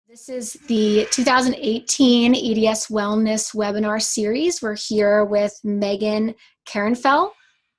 This is the 2018 EDS Wellness webinar series. We're here with Megan Karanfil,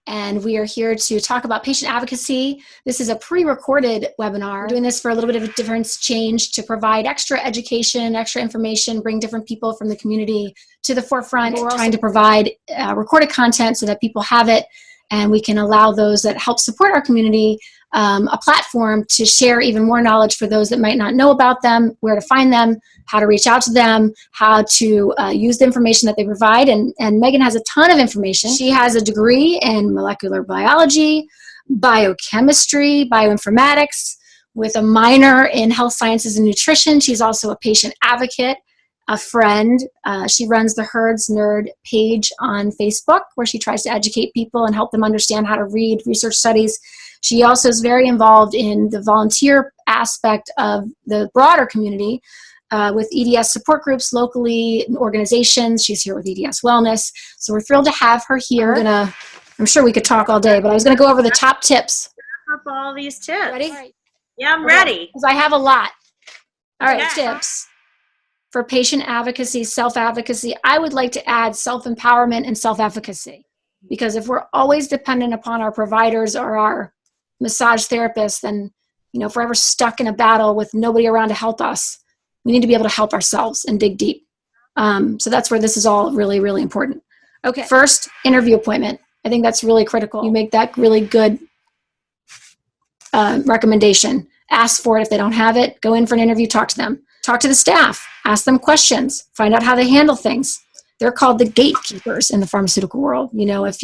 and we are here to talk about patient advocacy. This is a pre-recorded webinar. We're doing this for a little bit of a difference change to provide extra education, extra information, bring different people from the community to the forefront. We're trying to provide recorded content so that people have it, and we can allow those that help support our community a platform to share even more knowledge for those that might not know about them, where to find them, how to reach out to them, how to use the information that they provide. And Megan has a ton of information. She has a degree in molecular biology, biochemistry, bioinformatics, with a minor in health sciences and nutrition. She's also a patient advocate, a friend. She runs the Herds Nerd page on Facebook, where she tries to educate people and help them understand how to read research studies. She also is very involved in the volunteer aspect of the broader community with EDS support groups locally, organizations. She's here with EDS Wellness. So we're thrilled to have her here. I'm sure we could talk all day, but I was going to go over the top tips. Up all these tips. Ready? Yeah, I'm ready. Because I have a lot. All right, Okay. tips for patient advocacy, self-advocacy. I would like to add self-empowerment and self-efficacy, because if we're always dependent upon our providers or our massage therapists, then, if we're ever stuck in a battle with nobody around to help us, we need to be able to help ourselves and dig deep. So that's where this is all really, really important. Okay, first, interview appointment. I think that's really critical. You make that really good recommendation. Ask for it if they don't have it. Go in for an interview, talk to them. Talk to the staff, ask them questions, find out how they handle things. They're called the gatekeepers in the pharmaceutical world. If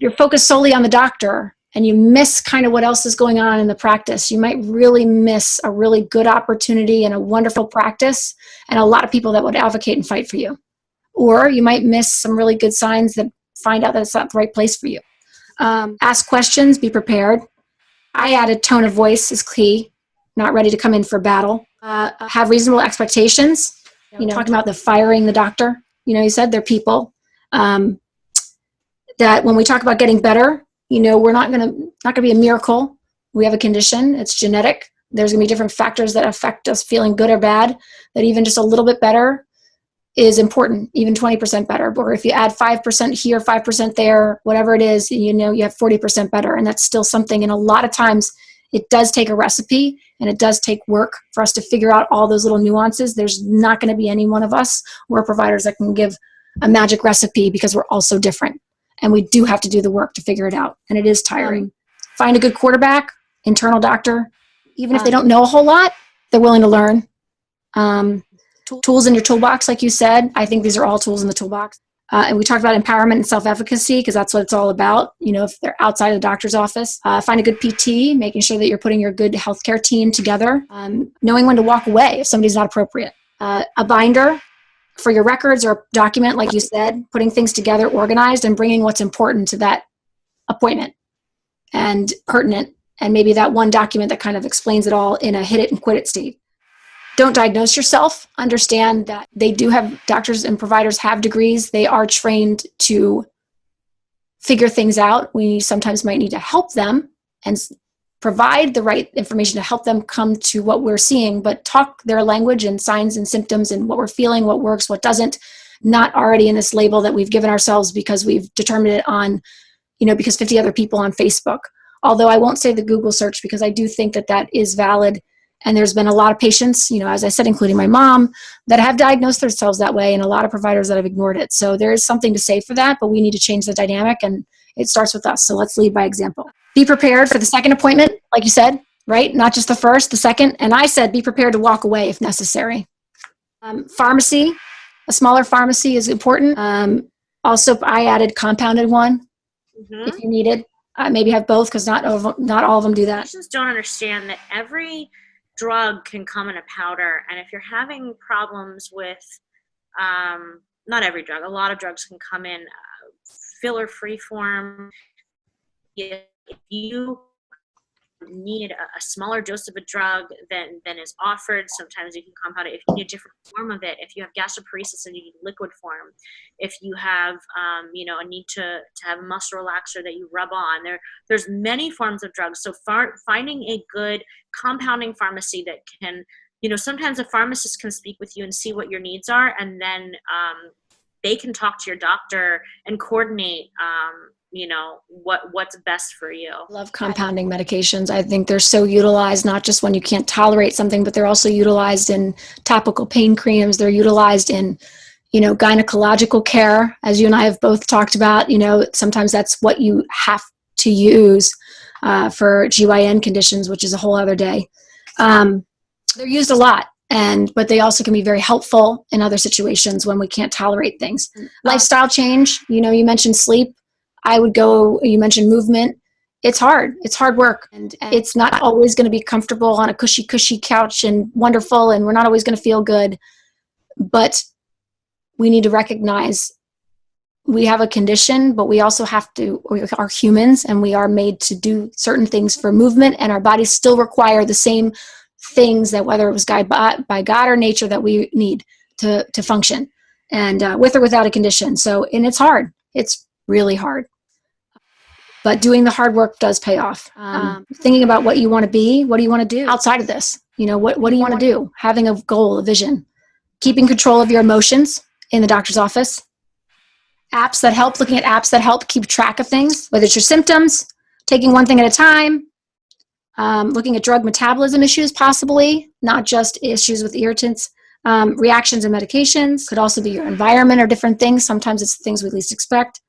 you're focused solely on the doctor and you miss kind of what else is going on in the practice, you might really miss a really good opportunity and a wonderful practice and a lot of people that would advocate and fight for you. Or you might miss some really good signs that find out that it's not the right place for you. Ask questions, be prepared. I added tone of voice is key. Not ready to come in for battle. Have reasonable expectations. Talking about the firing the doctor. You said they're people. That when we talk about getting better, we're not gonna be a miracle. We have a condition. It's genetic. There's gonna be different factors that affect us feeling good or bad. That even just a little bit better is important. Even 20% better. Or if you add 5% here, 5% there, whatever it is, you have 40% better, and that's still something. And a lot of times, it does take a recipe, and it does take work for us to figure out all those little nuances. There's not going to be any one of us or providers that can give a magic recipe, because we're all so different. And we do have to do the work to figure it out. And it is tiring. Find a good quarterback, internal doctor. Even if they don't know a whole lot, they're willing to learn. Tools in your toolbox, like you said. I think these are all tools in the toolbox. And we talked about empowerment and self-efficacy, because that's what it's all about. If they're outside of the doctor's office, find a good PT, making sure that you're putting your good healthcare team together, knowing when to walk away if somebody's not appropriate. A binder for your records or a document, like you said, putting things together, organized, and bringing what's important to that appointment and pertinent, and maybe that one document that kind of explains it all in a hit it and quit it state. Don't diagnose yourself. Understand that doctors and providers have degrees. They are trained to figure things out. We sometimes might need to help them and provide the right information to help them come to what we're seeing, but talk their language and signs and symptoms and what we're feeling, what works, what doesn't, not already in this label that we've given ourselves because we've determined it on, because 50 other people on Facebook. Although I won't say the Google search, because I do think that is valid. And there's been a lot of patients, as I said, including my mom, that have diagnosed themselves that way, and a lot of providers that have ignored it. So there is something to say for that, but we need to change the dynamic, and it starts with us. So let's lead by example. Be prepared for the second appointment, like you said, right? Not just the first, the second. And I said, be prepared to walk away if necessary. Pharmacy, a smaller pharmacy is important. Also, I added compounded one if you needed. Maybe have both, because not all of them do that. Patients don't understand that every drug can come in a powder, and if you're having problems with not every drug, a lot of drugs can come in filler free form. If you need a smaller dose of a drug than is offered. Sometimes you can compound it if you need a different form of it. If you have gastroparesis and you need liquid form, if you have a need to have a muscle relaxer that you rub on, there's many forms of drugs. So finding a good compounding pharmacy that can, sometimes a pharmacist can speak with you and see what your needs are, and then they can talk to your doctor and coordinate what's best for you. I love compounding medications. I think they're so utilized, not just when you can't tolerate something, but they're also utilized in topical pain creams. They're utilized in, gynecological care, as you and I have both talked about. Sometimes that's what you have to use for GYN conditions, which is a whole other day. They're used a lot. But they also can be very helpful in other situations when we can't tolerate things. Lifestyle change, you mentioned sleep. You mentioned movement. It's hard. It's hard work. And it's not always going to be comfortable on a cushy couch and wonderful, and we're not always going to feel good. But we need to recognize we have a condition, but we also we are humans, and we are made to do certain things for movement, and our bodies still require the same things that, whether it was by God or nature, that we need to function, and with or without a condition. So, and it's hard. It's really hard. But doing the hard work does pay off. Thinking about what you want to be, what do you want to do outside of this? What do you want to do? Having a goal, a vision. Keeping control of your emotions in the doctor's office. Looking at apps that help keep track of things, whether it's your symptoms, taking one thing at a time, looking at drug metabolism issues possibly, not just issues with irritants, reactions and medications. Could also be your environment or different things. Sometimes it's the things we least expect.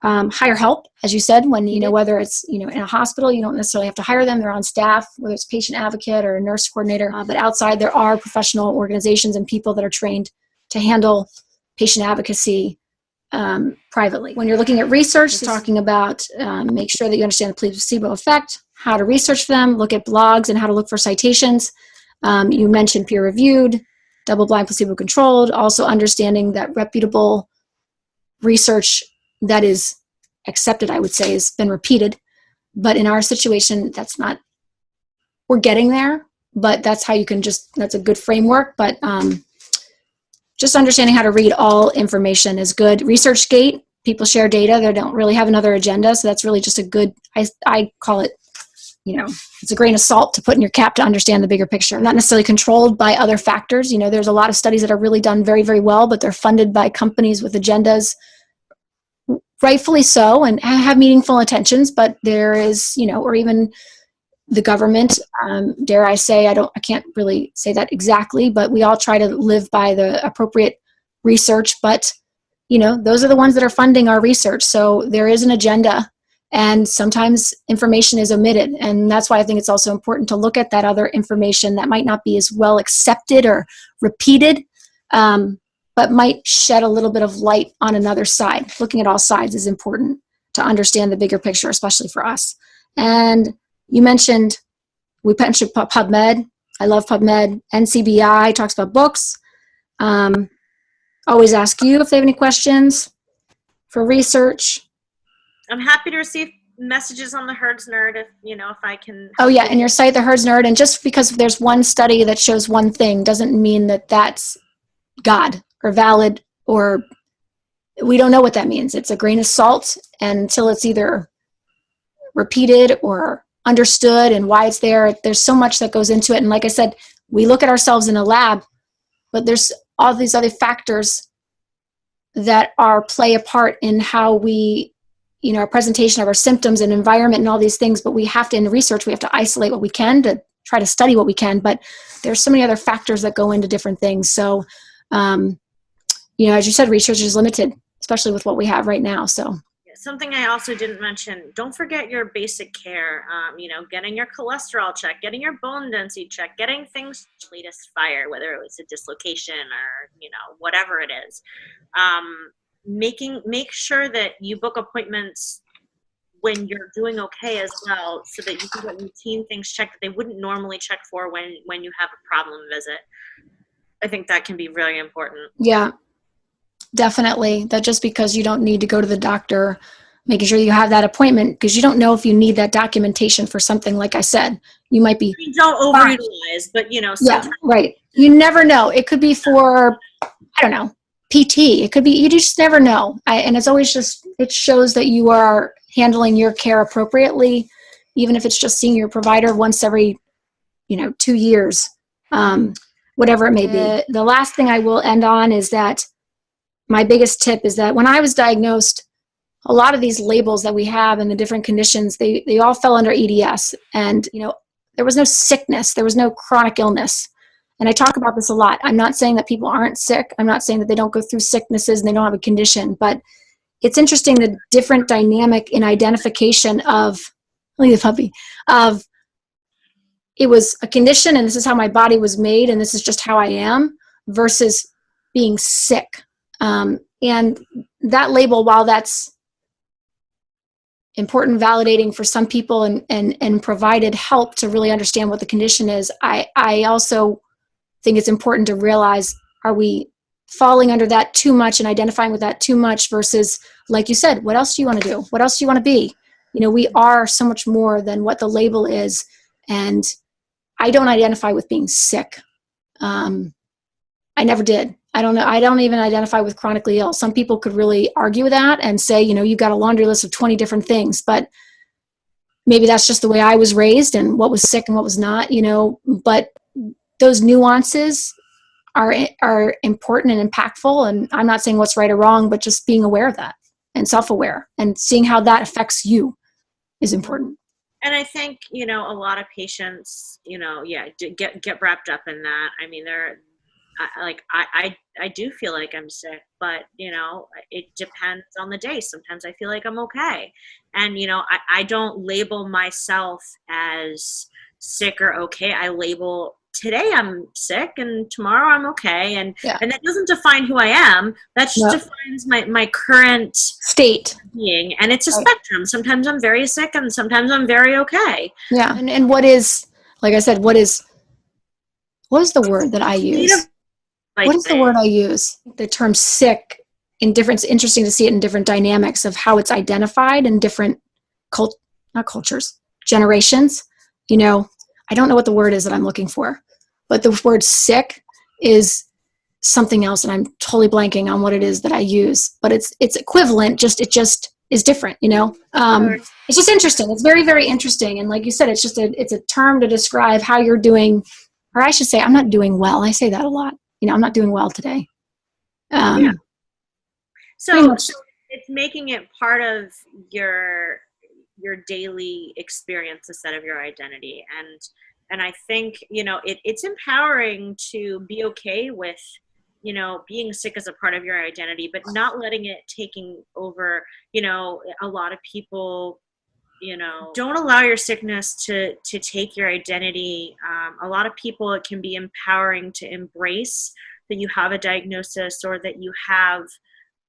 Hire help, as you said, when, whether it's, in a hospital, you don't necessarily have to hire them. They're on staff, whether it's patient advocate or a nurse coordinator. But outside, there are professional organizations and people that are trained to handle patient advocacy privately. When you're looking at research, talking about make sure that you understand the placebo effect, how to research them, look at blogs and how to look for citations. You mentioned peer-reviewed, double-blind, placebo-controlled, also understanding that reputable research that is accepted, I would say, has been repeated. But in our situation, we're getting there, but that's how that's a good framework. But just understanding how to read all information is good. ResearchGate, people share data. They don't really have another agenda. So that's really just a good, I call it, it's a grain of salt to put in your cap to understand the bigger picture. Not necessarily controlled by other factors. There's a lot of studies that are really done very, very well, but they're funded by companies with agendas, rightfully so, and have meaningful intentions. But there is, or even the government, dare I say, I can't really say that exactly, but we all try to live by the appropriate research. But, those are the ones that are funding our research. So there is an agenda, and sometimes information is omitted. And that's why I think it's also important to look at that other information that might not be as well accepted or repeated, but might shed a little bit of light on another side. Looking at all sides is important to understand the bigger picture, especially for us. And we mentioned PubMed. I love PubMed. NCBI talks about books. Always ask you if they have any questions for research. I'm happy to receive messages on the Herds Nerd if I can. Oh yeah, and your site, the Herds Nerd. And just because there's one study that shows one thing doesn't mean that that's God or valid, or we don't know what that means. It's a grain of salt, and until it's either repeated or understood and why it's there's so much that goes into it. And like I said, we look at ourselves in a lab, but there's all these other factors that play a part in how we, our presentation of our symptoms and environment and all these things. But we have to, in the research, we have to isolate what we can to try to study what we can. But there's so many other factors that go into different things. So, as you said, research is limited, especially with what we have right now. So something I also didn't mention, don't forget your basic care, getting your cholesterol checked, getting your bone density checked, getting things latest fire, whether it was a dislocation or, whatever it is. Make sure that you book appointments when you're doing okay as well, so that you can get routine things checked that they wouldn't normally check for when you have a problem visit. I think that can be really important. Yeah, definitely. That just because you don't need to go to the doctor making sure you have that appointment, because you don't know if you need that documentation for something. Like I said, you might be, We don't overutilize, but you know, yeah, sometimes. right. You never know. It could be for, I don't know, PT. It could be, you just never know. And it's always just, it shows that you are handling your care appropriately, even if it's just seeing your provider once every, 2 years, whatever it may be. The last thing I will end on is that my biggest tip is that when I was diagnosed, a lot of these labels that we have and the different conditions, they all fell under EDS. And, there was no sickness. There was no chronic illness. And I talk about this a lot. I'm not saying that people aren't sick. I'm not saying that they don't go through sicknesses and they don't have a condition. But it's interesting, the different dynamic in identification of, look at the puppy, of it was a condition and this is how my body was made and this is just how I am, versus being sick. And that label, while that's important, validating for some people, and provided help to really understand what the condition is, I also think it's important to realize, are we falling under that too much and identifying with that too much versus, like you said, what else do you want to do? What else do you want to be? We are so much more than what the label is. And I don't identify with being sick. I never did. I don't know. I don't even identify with chronically ill. Some people could really argue that and say, you've got a laundry list of 20 different things, but maybe that's just the way I was raised and what was sick and what was not, but those nuances are important and impactful. And I'm not saying what's right or wrong, but just being aware of that and self-aware and seeing how that affects you is important. And I think, a lot of patients, get wrapped up in that. I mean, I do feel like I'm sick, but, it depends on the day. Sometimes I feel like I'm okay. And, I don't label myself as sick or okay. I label, today I'm sick and tomorrow I'm okay. And that doesn't define who I am. That just defines my current state being. And it's a spectrum. Sometimes I'm very sick and sometimes I'm very okay. Yeah. And what is, like I said, what is the word that I use? What is the word I use? The term sick, it's interesting to see it in different dynamics of how it's identified in different not cultures, generations. I don't know what the word is that I'm looking for, but the word sick is something else, and I'm totally blanking on what it is that I use, but it's equivalent, it just is different, It's just interesting. It's very, very interesting. And like you said, it's a term to describe how you're doing, or I should say, I'm not doing well. I say that a lot. I'm not doing well today. So it's making it part of your daily experience instead of your identity. And I think, it's empowering to be okay with, being sick as a part of your identity, but not letting it taking over. A lot of people, don't allow your sickness to take your identity. A lot of people, it can be empowering to embrace that you have a diagnosis or that you have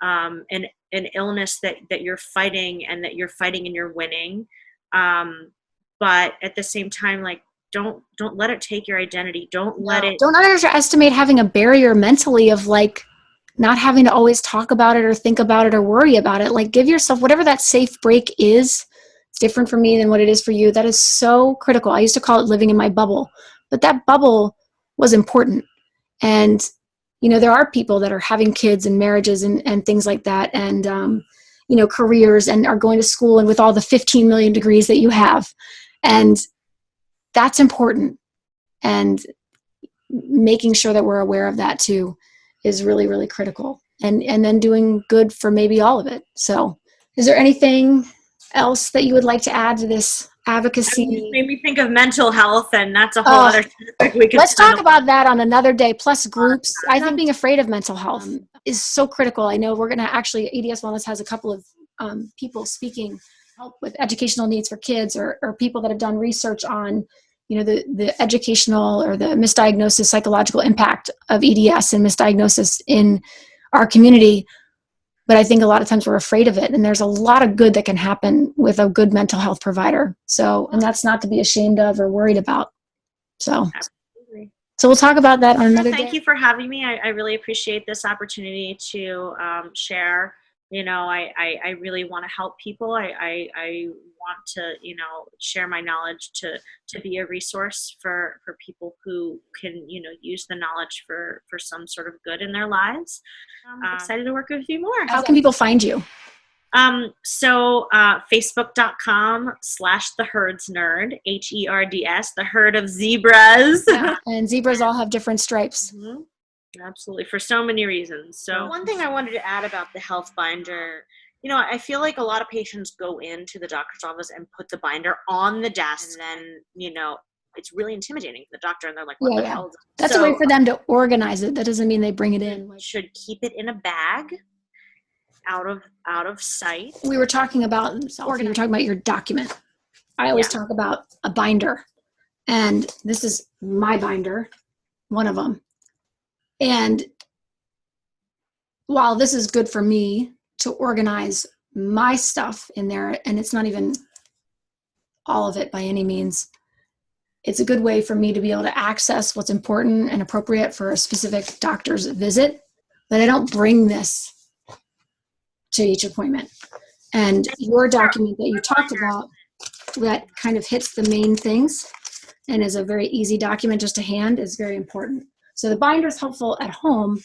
an illness that you're fighting and that you're fighting and you're winning. But at the same time, like, don't let it take your identity. Don't underestimate having a barrier mentally of like not having to always talk about it or think about it or worry about it. Like, give yourself whatever that safe break is. It's different for me than what it is for you. That is so critical. I used to call it living in my bubble, but that bubble was important. And, there are people that are having kids and marriages and things like that. And, careers, and are going to school, and with all the 15 million degrees that you have. And that's important. And making sure that we're aware of that too is really, really critical. And then doing good for maybe all of it. So is there anything else that you would like to add to this advocacy? It made me think of mental health, and that's a whole other topic. Let's talk about that on another day, plus groups. I think being afraid of mental health is so critical. I know we're going to actually, EDS Wellness has a couple of people speaking, help with educational needs for kids, or people that have done research on, the educational or the misdiagnosis, psychological impact of EDS and misdiagnosis in our community. But I think a lot of times we're afraid of it. And there's a lot of good that can happen with a good mental health provider. So, and that's not to be ashamed of or worried about. So, absolutely. So we'll talk about that on another day. Thank you for having me. I really appreciate this opportunity to share I really want to help people. I want to, share my knowledge to be a resource for people who can, use the knowledge for some sort of good in their lives. I'm excited to work with you more. How can people find you? Facebook.com/the herds nerd, HERDS, the herd of zebras. Yeah. And zebras all have different stripes. Mm-hmm. Absolutely, for so many reasons. So one thing I wanted to add about the health binder, I feel like a lot of patients go into the doctor's office and put the binder on the desk, and then, it's really intimidating for the doctor, and they're like, what the hell? That's a way for them to organize it. That doesn't mean they bring it in. Should keep it in a bag, out of sight. We were talking about your document. I always talk about a binder, and this is my binder, one of them. And while this is good for me to organize my stuff in there, and it's not even all of it by any means, it's a good way for me to be able to access what's important and appropriate for a specific doctor's visit, but I don't bring this to each appointment. And your document that you talked about that kind of hits the main things and is a very easy document just to hand is very important. So the binder is helpful at home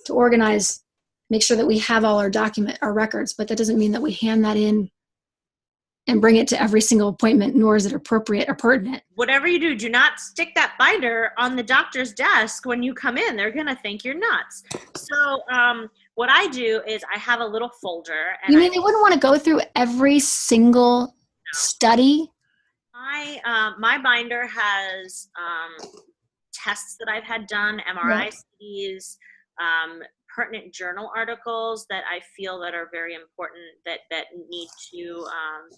to organize, make sure that we have all our records, but that doesn't mean that we hand that in and bring it to every single appointment, nor is it appropriate or pertinent. Whatever you do, do not stick that binder on the doctor's desk when you come in. They're going to think you're nuts. So what I do is I have a little folder. And you mean they wouldn't want to go through every single study? My binder has tests that I've had done, MRI studies, pertinent journal articles that I feel that are very important that need to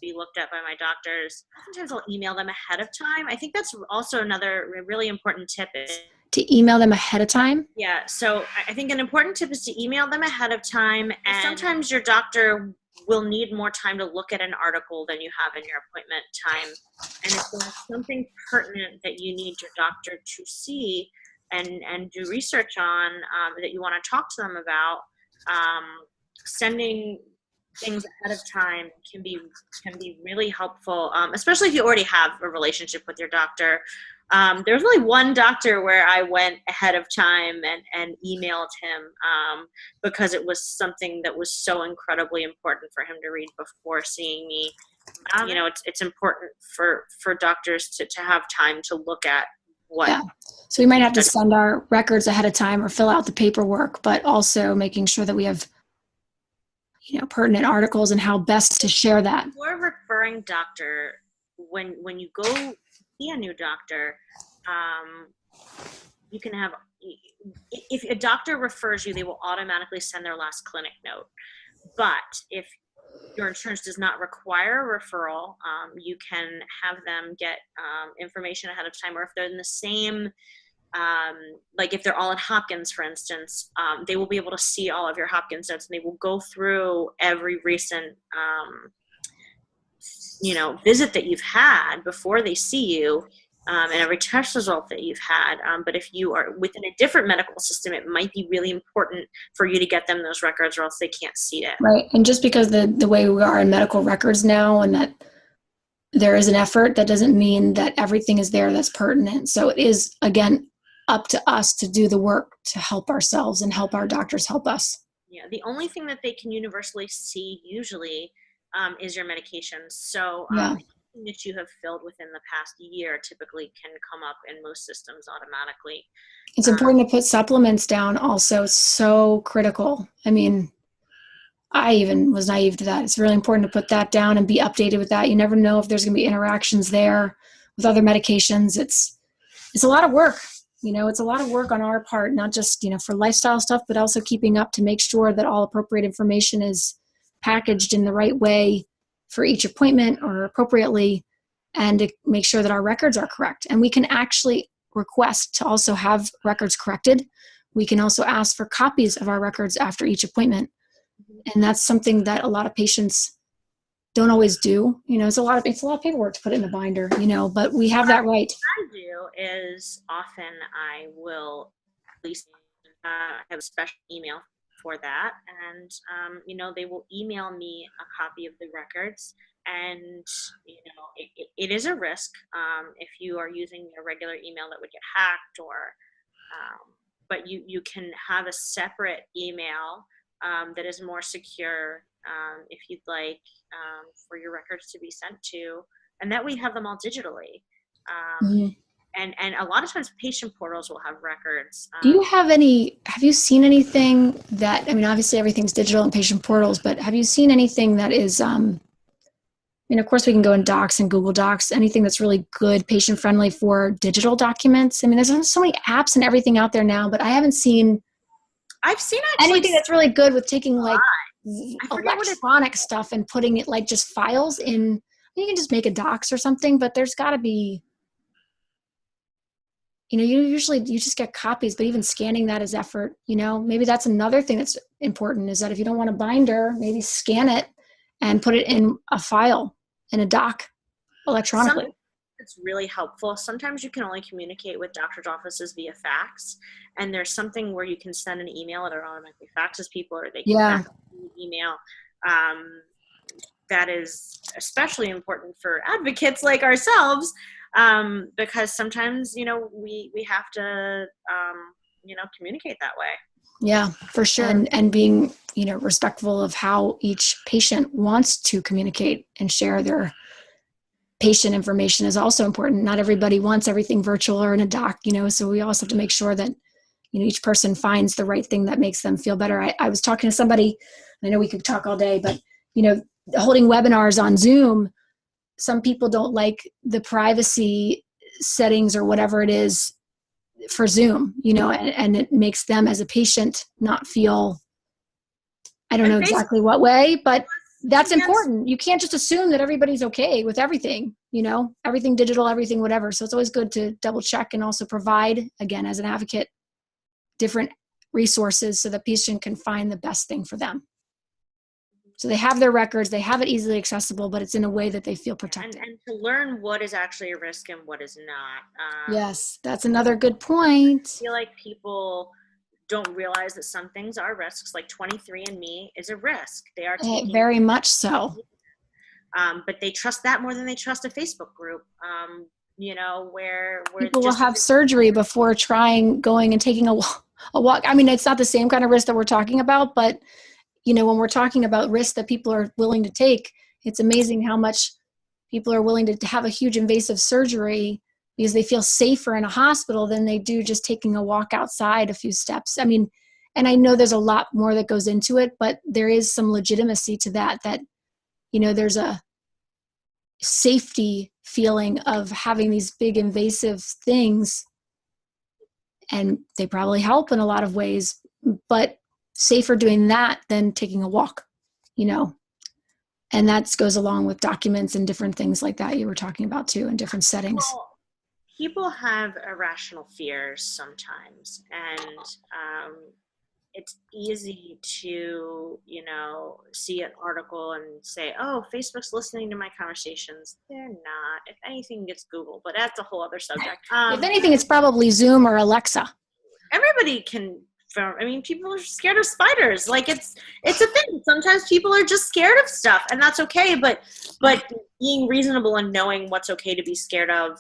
be looked at by my doctors. Sometimes I'll email them ahead of time. I think that's also another really important tip. To email them ahead of time? Yeah, so I think an important tip is to email them ahead of time, and sometimes your doctor will need more time to look at an article than you have in your appointment time. And if there's something pertinent that you need your doctor to see and do research on that you want to talk to them about, sending things ahead of time can be really helpful, especially if you already have a relationship with your doctor. There's only one doctor where I went ahead of time and emailed him because it was something that was so incredibly important for him to read before seeing me. It's important for doctors to have time to look at what. Yeah. So we might have to send our records ahead of time or fill out the paperwork, but also making sure that we have pertinent articles and how best to share that. For a referring doctor, when you go see a new doctor, you can have, if a doctor refers you, they will automatically send their last clinic note. But if your insurance does not require a referral, you can have them get information ahead of time, or if they're in the same, like if they're all in Hopkins, for instance, they will be able to see all of your Hopkins notes, and they will go through every recent visit that you've had before they see you, and every test result that you've had. But if you are within a different medical system, it might be really important for you to get them those records, or else they can't see it. Right. And just because the way we are in medical records now, and that there is an effort, that doesn't mean that everything is there that's pertinent. So it is, again, up to us to do the work to help ourselves and help our doctors help us. Yeah. The only thing that they can universally see usually is your medications. So anything that you have filled within the past year typically can come up in most systems automatically. It's important to put supplements down also. It's so critical. I mean, I even was naive to that. It's really important to put that down and be updated with that. You never know if there's going to be interactions there with other medications. It's a lot of work. It's a lot of work on our part, not just, for lifestyle stuff, but also keeping up to make sure that all appropriate information is packaged in the right way for each appointment or appropriately, and to make sure that our records are correct. And we can actually request to also have records corrected. We can also ask for copies of our records after each appointment. And that's something that a lot of patients don't always do. It's a lot of paperwork to put it in a binder, but we have that right. What I do is often I will at least have a special email for that. And, they will email me a copy of the records. And, it is a risk if you are using a regular email that would get hacked but you can have a separate email that is more secure if you'd like for your records to be sent to, and that we have them all digitally. And a lot of times patient portals will have records. Do you have you seen anything that, obviously everything's digital in patient portals, but have you seen anything that is, of course we can go in Docs and Google Docs, anything that's really good, patient friendly for digital documents? There's so many apps and everything out there now, but I haven't seen anything that's really good with taking like electronic stuff and putting it like just files in. You can just make a Docs or something, but there's got to be, you just get copies, but even scanning that is effort. Maybe that's another thing that's important, is that if you don't want a binder, maybe scan it and put it in a file, in a doc, electronically. It's really helpful. Sometimes you can only communicate with doctor's offices via fax, and there's something where you can send an email that automatically faxes people, or they can fax an email. That is especially important for advocates like ourselves, because sometimes, we have to, communicate that way. Yeah, for sure. And being, respectful of how each patient wants to communicate and share their patient information is also important. Not everybody wants everything virtual or in a doc, so we also have to make sure that, each person finds the right thing that makes them feel better. I was talking to somebody, I know we could talk all day, but, holding webinars on Zoom, some people don't like the privacy settings or whatever it is for Zoom, and it makes them as a patient not feel, I don't know exactly what way, but that's important. You can't just assume that everybody's okay with everything, everything digital, everything, whatever. So it's always good to double check and also provide, again, as an advocate, different resources so the patient can find the best thing for them. So they have their records, they have it easily accessible, but it's in a way that they feel protected. And to learn what is actually a risk and what is not. Yes, that's another good point. I feel like people don't realize that some things are risks, like 23andMe is a risk. They are taking very much so. But they trust that more than they trust a Facebook group, where people will have surgery before going and taking a walk. It's not the same kind of risk that we're talking about, but when we're talking about risks that people are willing to take, it's amazing how much people are willing to have a huge invasive surgery because they feel safer in a hospital than they do just taking a walk outside a few steps. And I know there's a lot more that goes into it, but there is some legitimacy to that, there's a safety feeling of having these big invasive things, and they probably help in a lot of ways, but safer doing that than taking a walk, and that goes along with documents and different things like that you were talking about too in different settings. Well, people have irrational fears sometimes, and it's easy to, see an article and say, oh, Facebook's listening to my conversations. They're not. If anything, it's Google, but that's a whole other subject. If anything, it's probably Zoom or Alexa. Everybody can. People are scared of spiders. Like it's a thing. Sometimes people are just scared of stuff, and that's okay. But being reasonable and knowing what's okay to be scared of,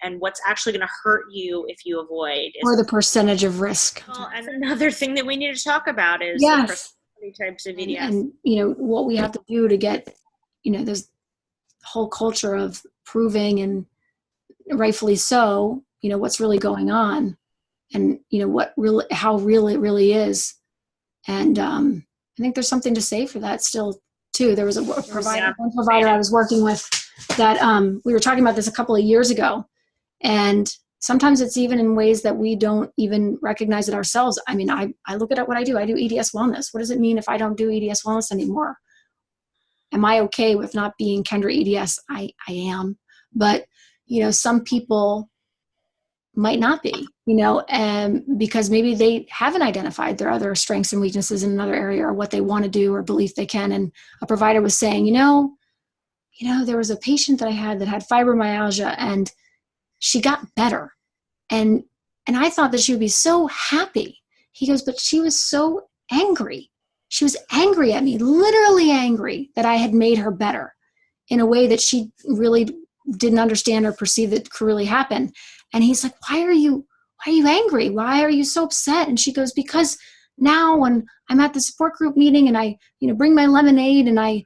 and what's actually going to hurt you if you avoid, or the percentage of risk. Well, and another thing that we need to talk about is the personality types of EDS. And what we have to do to get, this whole culture of proving, and rightfully so, what's really going on. And how real it really is, and I think there's something to say for that still too. There was one provider I was working with that we were talking about this a couple of years ago, and sometimes it's even in ways that we don't even recognize it ourselves. I look at what I do. I do EDS wellness. What does it mean if I don't do EDS wellness anymore? Am I okay with not being Kendra EDS? I am, but some people might not be, because maybe they haven't identified their other strengths and weaknesses in another area, or what they want to do or believe they can. And a provider was saying, there was a patient that I had that had fibromyalgia, and she got better. And I thought that she would be so happy. He goes, but she was so angry. She was angry at me, literally angry that I had made her better in a way that she really didn't understand or perceive that could really happen. And he's like, why are you angry? Why are you so upset? And she goes, because now when I'm at the support group meeting and I, bring my lemonade and I,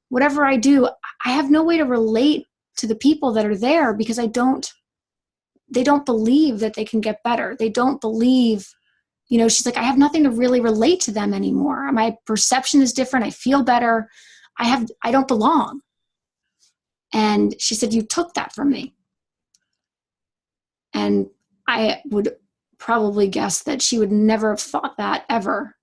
whatever I do, I have no way to relate to the people that are there because they don't believe that they can get better. They don't believe, she's like, I have nothing to really relate to them anymore. My perception is different. I feel better. I don't belong. And she said, you took that from me. And I would probably guess that she would never have thought that ever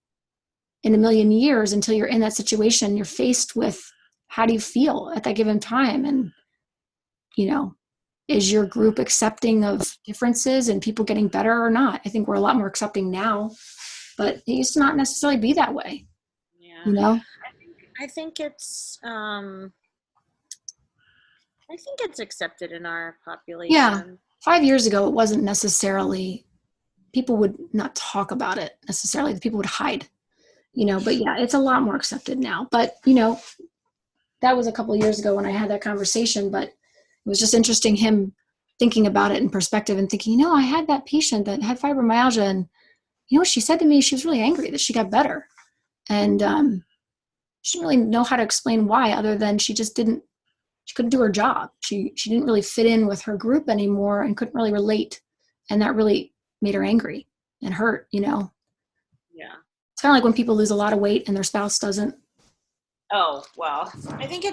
in a million years until you're in that situation. You're faced with, how do you feel at that given time? And, is your group accepting of differences and people getting better or not? I think we're a lot more accepting now, but it used to not necessarily be that way. Yeah. I think it's accepted in our population. Yeah. 5 years ago, it wasn't necessarily, people would not talk about it necessarily. People would hide, but yeah, it's a lot more accepted now. But, that was a couple of years ago when I had that conversation, but it was just interesting him thinking about it in perspective and thinking, I had that patient that had fibromyalgia and, she said to me, she was really angry that she got better. And she didn't really know how to explain why, other than she couldn't do her job. She didn't really fit in with her group anymore and couldn't really relate. And that really made her angry and hurt, Yeah. It's kind of like when people lose a lot of weight and their spouse doesn't. Oh, well, I think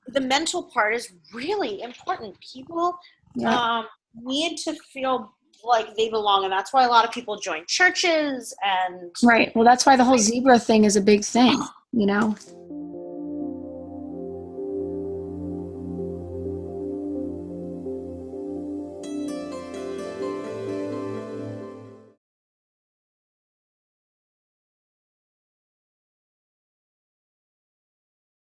the mental part is really important. People need to feel like they belong, and that's why a lot of people join churches and right. Well, that's why the whole zebra thing is a big thing,